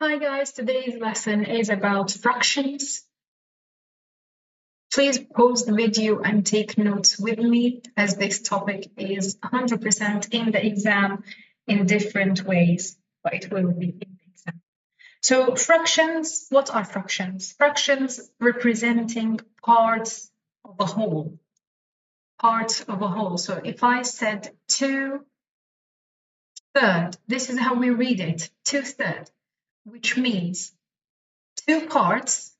Hi guys, today's lesson is about fractions. Please pause the video and take notes with me as this topic is 100% in the exam in different ways, but it will be in the exam. So fractions, what are fractions? Fractions representing parts of a whole. Parts of a whole. So if I said 2/3, this is how we read it, 2/3, which means two parts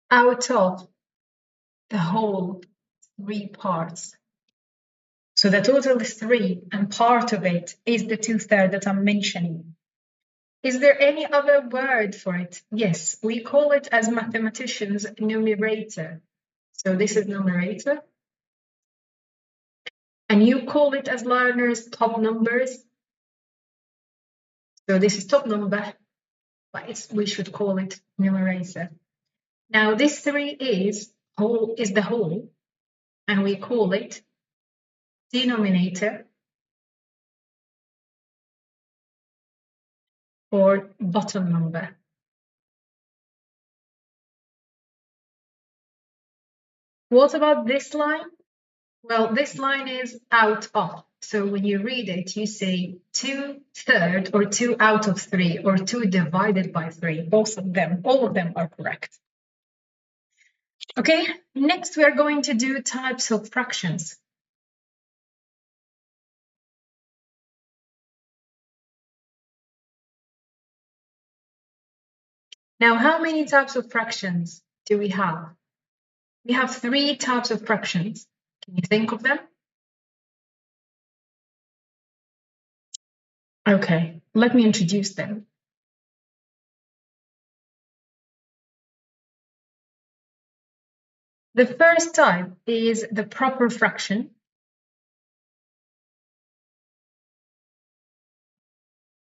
out of the whole 3 parts. So the total is 3, and part of it is the 2/3 that I'm mentioning. Is there any other word for it? Yes, we call it as mathematicians numerator. So this is numerator. And you call it as learners top numbers. So this is top number, but we should call it numerator. Now this 3 is the whole, and we call it denominator or bottom number. What about this line? Well, this line is out of. So when you read it, you say 2/3 or 2 out of 3 or 2 divided by 3. Both of them, all of them are correct. Okay, next we are going to do types of fractions. Now, how many types of fractions do we have? We have 3 types of fractions. Can you think of them? Okay, let me introduce them. The first type is the proper fraction.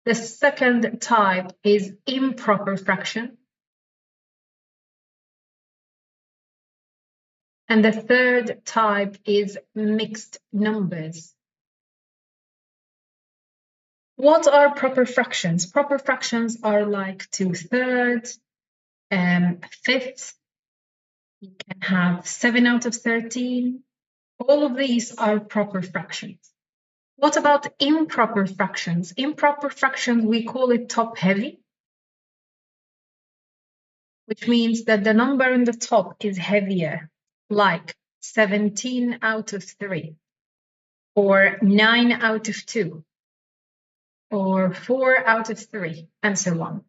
The second type is improper fraction. And the third type is mixed numbers. What are proper fractions? Proper fractions are like 2/3, 1/5. You can have 7 out of 13. All of these are proper fractions. What about improper fractions? Improper fractions, we call it top-heavy, which means that the number in the top is heavier, like 17 out of 3, or 9 out of 2. Or 4 out of 3, and so on.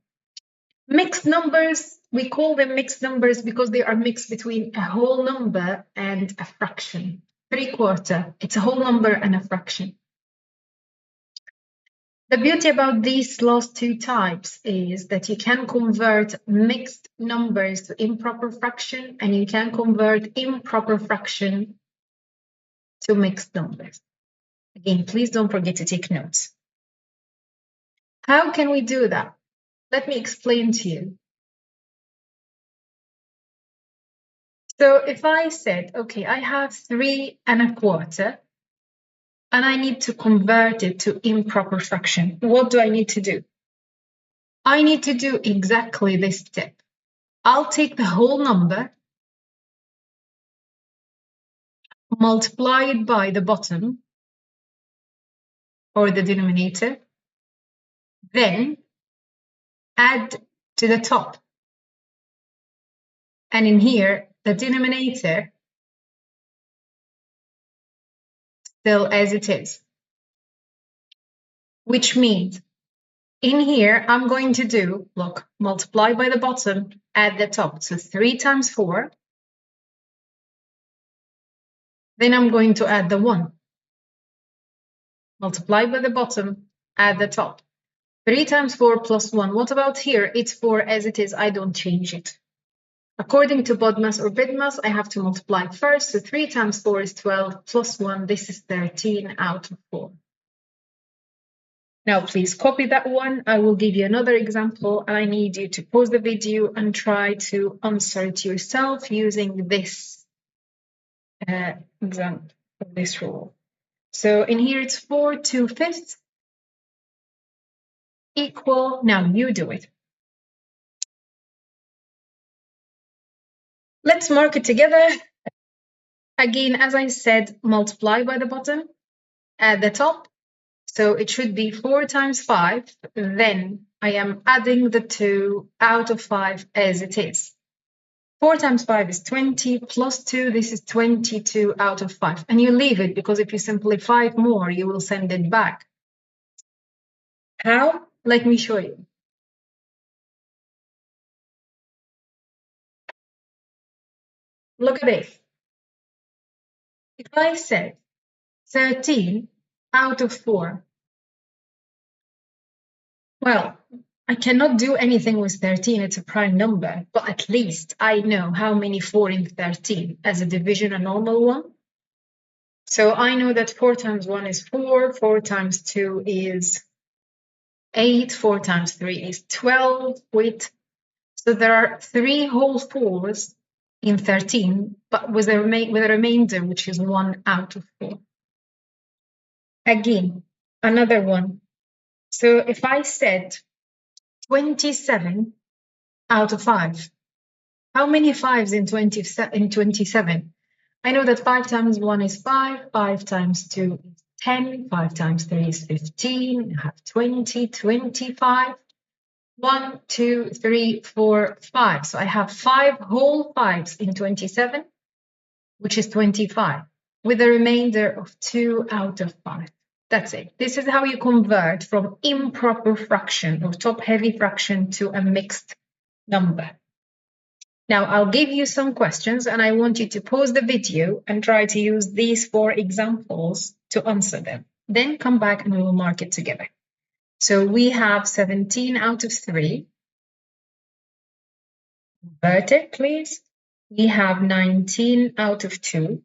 Mixed numbers, we call them mixed numbers because they are mixed between a whole number and a fraction. 3/4, it's a whole number and a fraction. The beauty about these last 2 types is that you can convert mixed numbers to improper fraction, and you can convert improper fraction to mixed numbers. Again, please don't forget to take notes. How can we do that? Let me explain to you. So if I said, okay, I have 3 1/4, and I need to convert it to improper fraction, what do I need to do? I need to do exactly this step. I'll take the whole number, multiply it by the bottom, or the denominator, then add to the top. And in here, the denominator still as it is. Which means, in here, I'm going to do, look, multiply by the bottom, add the top. So 3 times 4. Then I'm going to add the 1. Multiply by the bottom, add the top. 3 times 4 plus 1. What about here? It's 4 as it is. I don't change it. According to BODMAS or BIDMAS, I have to multiply first. So 3 times 4 is 12 plus 1. This is 13 out of 4. Now, please copy that one. I will give you another example. I need you to pause the video and try to answer it yourself using this example, this rule. So in here, it's 4 2/5. equal. Now you do it. Let's mark it together. Again, as I said, multiply by the bottom at the top. So it should be 4 times 5. Then I am adding the 2 out of 5 as it is. 4 times 5 is 20, plus 2, this is 22 out of 5. And you leave it because if you simplify it more, you will send it back. How? Let me show you. Look at this. If I said 13 out of 4, well, I cannot do anything with 13, it's a prime number, but at least I know how many 4 in 13 as a division, a normal one. So I know that 4 times 1 is 4, 4 times 2 is 8, 4 times 3 is 12, wait. So there are 3 whole 4s in 13, but with a remainder, which is 1 out of 4. Again, another one. So if I said 27 out of 5, how many 5s in 27? I know that 5 times 1 is 5, 5 times 2 is 10, 5 times 3 is 15, I have 20, 25. 1, 2, 3, 4, 5. So I have 5 whole 5s in 27, which is 25, with a remainder of 2 out of 5. That's it. This is how you convert from improper fraction or top-heavy fraction to a mixed number. Now, I'll give you some questions, and I want you to pause the video and try to use these 4 examples to answer them. Then come back and we will mark it together. So we have 17 out of 3. Convert it, please. We have 19 out of 2.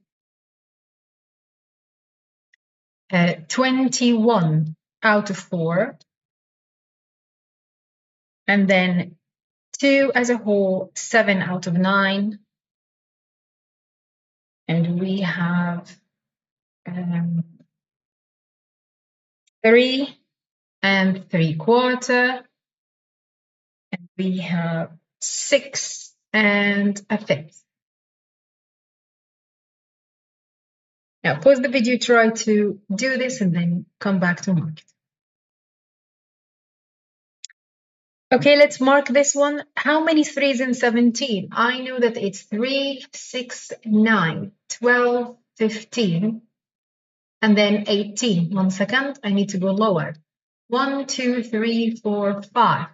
21 out of 4. And then 2 as a whole, 7 out of 9. And we have 3 and 3/4. And we have 6 and a 5th. Now pause the video, try to do this, and then come back to mark it. Okay, let's mark this one. How many 3s in 17? I know that it's 3, 6, 9, 12, 15, and then 18. 1 second, I need to go lower. 1, 2, 3, 4, 5.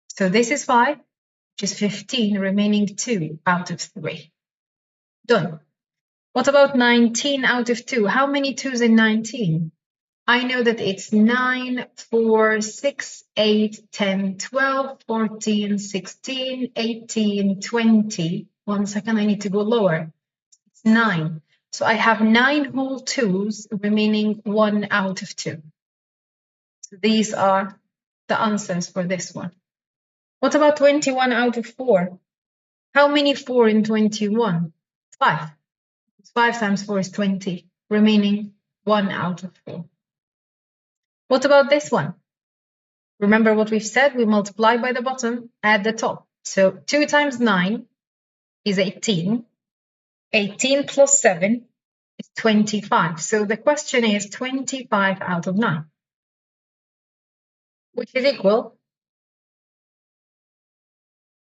So this is 5, which is 15, remaining 2 out of 3. Done. What about 19 out of 2? How many 2s in 19? I know that it's 9, 4, 6, 8, 10, 12, 14, 16, 18, 20. 1 second, I need to go lower. It's 9. So I have 9 whole 2s, remaining 1 out of 2. So these are the answers for this one. What about 21 out of 4? How many 4 in 21? 5. 5 times 4 is 20, remaining 1 out of 4. What about this one? Remember what we've said, we multiply by the bottom at the top. So 2 times 9 is 18. 18 plus 7 is 25. So the question is 25 out of 9, which is equal.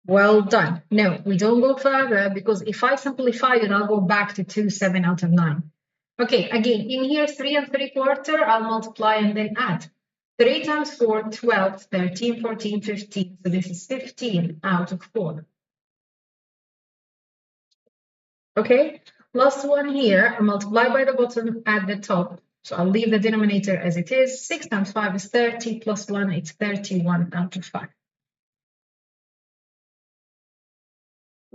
Well done. No, we don't go further, because if I simplify it, I'll go back to 2, 7 out of 9. Okay, again, in here, 3 and 3/4, I'll multiply and then add. 3 times 4, 12, 13, 14, 15. So this is 15 out of 4. Okay, plus 1 here, I multiply by the bottom at the top. So I'll leave the denominator as it is. 6 times 5 is 30, plus 1, it's 31 out of 5.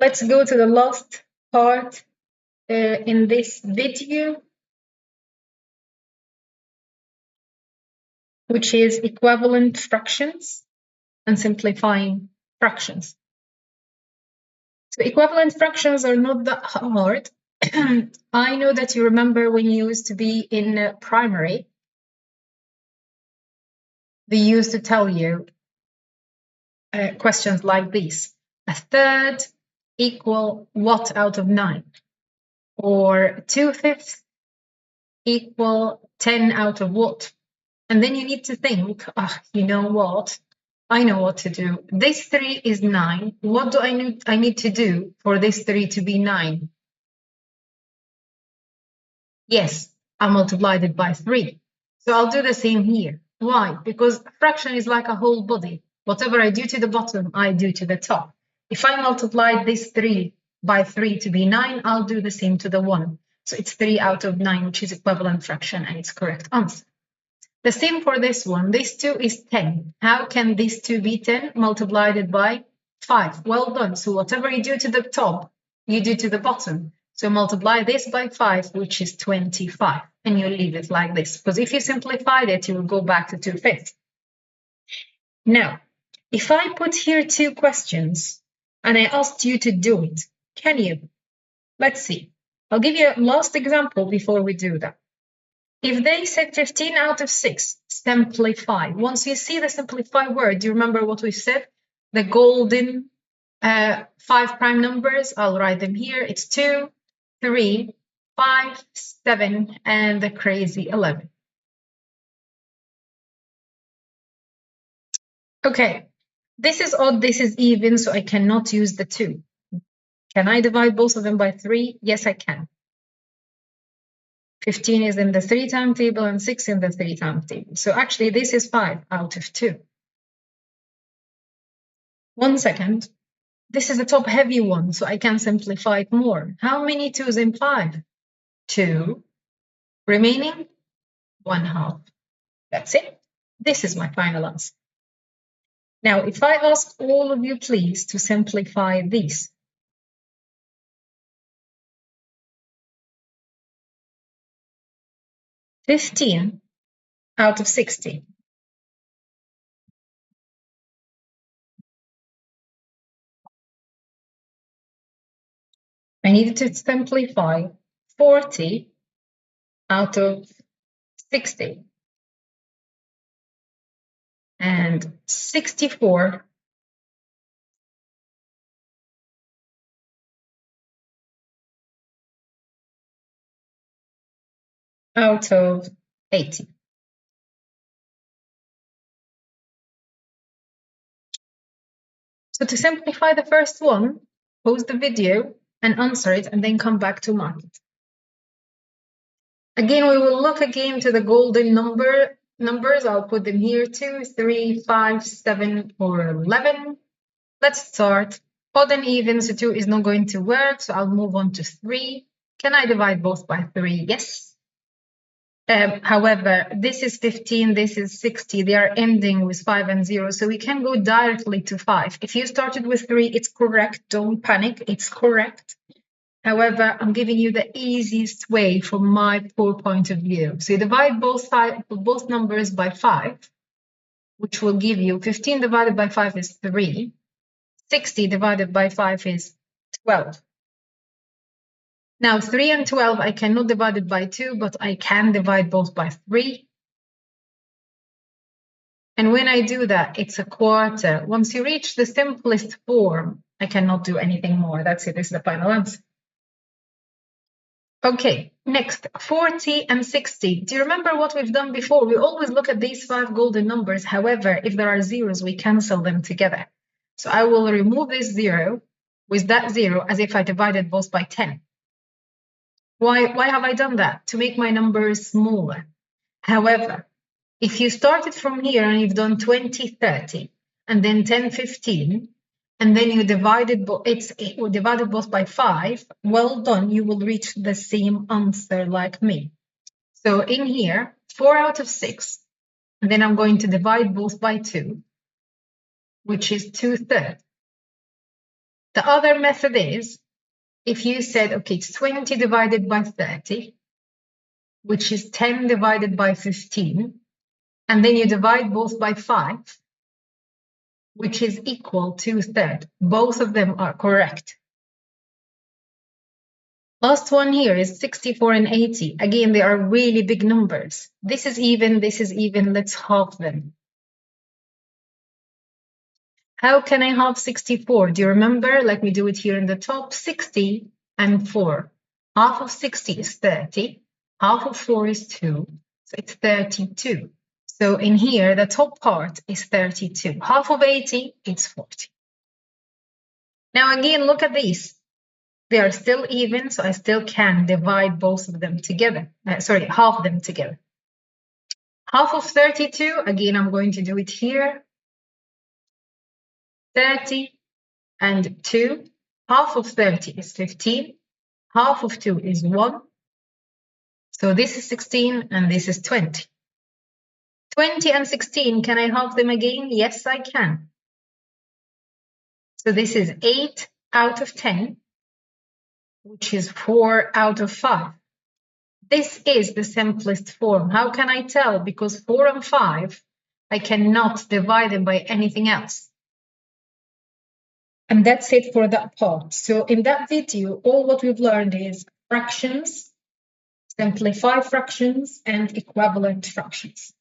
Let's go to the last part in this video, which is equivalent fractions and simplifying fractions. So equivalent fractions are not that hard. I know that you remember when you used to be in primary, they used to tell you questions like these. A third equal what out of 9? Or 2/5 equal 10 out of what? And then you need to think, you know what? I know what to do. This 3 is 9. What do I need to do for this 3 to be 9? Yes, I multiplied it by 3. So I'll do the same here. Why? Because a fraction is like a whole body. Whatever I do to the bottom, I do to the top. If I multiply this 3 by 3 to be 9, I'll do the same to the 1. So it's 3 out of 9, which is equivalent fraction, and it's correct answer. The same for this one. This 2 is 10. How can this 2 be 10? Multiplied it by 5. Well done. So whatever you do to the top, you do to the bottom. So multiply this by 5, which is 25. And you leave it like this. Because if you simplified it, you will go back to 2/5. Now, if I put here 2 questions and I asked you to do it, can you? Let's see. I'll give you a last example before we do that. If they said 15 out of 6, simplify. Once you see the simplify word, do you remember what we said? The golden 5 prime numbers, I'll write them here. It's 2, 3, 5, 7, and the crazy 11. Okay, this is odd, this is even, so I cannot use the 2. Can I divide both of them by 3? Yes, I can. 15 is in the 3 time table and 6 in the 3 time table. So actually this is 5 out of 2. 1 second. This is a top heavy one, so I can simplify it more. How many 2's in 5? 2. Remaining? 1/2. That's it. This is my final answer. Now, if I ask all of you, please, to simplify these. "15 out of 60. I needed to simplify 40 out of 60. And 64 out of 80. So to simplify the first one, pause the video and answer it, and then come back to mark it. Again, we will look again to the golden numbers. I'll put them here, 2, 3, 5, 7, or 11. Let's start. Odd and even, so 2 is not going to work, so I'll move on to 3. Can I divide both by 3? Yes. However, this is 15, this is 60. They are ending with 5 and 0, so we can go directly to 5. If you started with 3, it's correct. Don't panic, it's correct. However, I'm giving you the easiest way from my poor point of view. So you divide both numbers by 5, which will give you 15 divided by 5 is 3. 60 divided by 5 is 12. Now, 3 and 12, I cannot divide it by 2, but I can divide both by 3. And when I do that, it's a quarter. Once you reach the simplest form, I cannot do anything more. That's it. This is the final answer. Okay, next, 40 and 60. Do you remember what we've done before? We always look at these 5 golden numbers. However, if there are zeros, we cancel them together. So I will remove this 0 with that 0 as if I divided both by 10. Why have I done that? To make my numbers smaller. However, if you started from here and you've done 20, 30, and then 10, 15, and then you divided both by 5, well done, you will reach the same answer like me. So in here, 4 out of 6, and then I'm going to divide both by 2, which is 2/3. The other method is, if you said, okay, it's 20 divided by 30, which is 10 divided by 15, and then you divide both by 5, which is equal to 2/3. Both of them are correct. Last one here is 64 and 80. Again, they are really big numbers. This is even, let's halve them. How can I halve 64? Do you remember? Let me do it here in the top. 60 and 4. Half of 60 is 30. Half of 4 is 2. So it's 32. So in here, the top part is 32. Half of 80 is 40. Now again, look at these. They are still even, so I still can divide both of them together. Half them together. Half of 32, again, I'm going to do it here. 30 and 2. Half of 30 is 15. Half of 2 is 1. So this is 16 and this is 20. 20 and 16, can I halve them again? Yes, I can. So this is 8 out of 10, which is 4 out of 5. This is the simplest form. How can I tell? Because 4 and 5, I cannot divide them by anything else. And that's it for that part. So in that video, all what we've learned is fractions, simplify fractions, and equivalent fractions.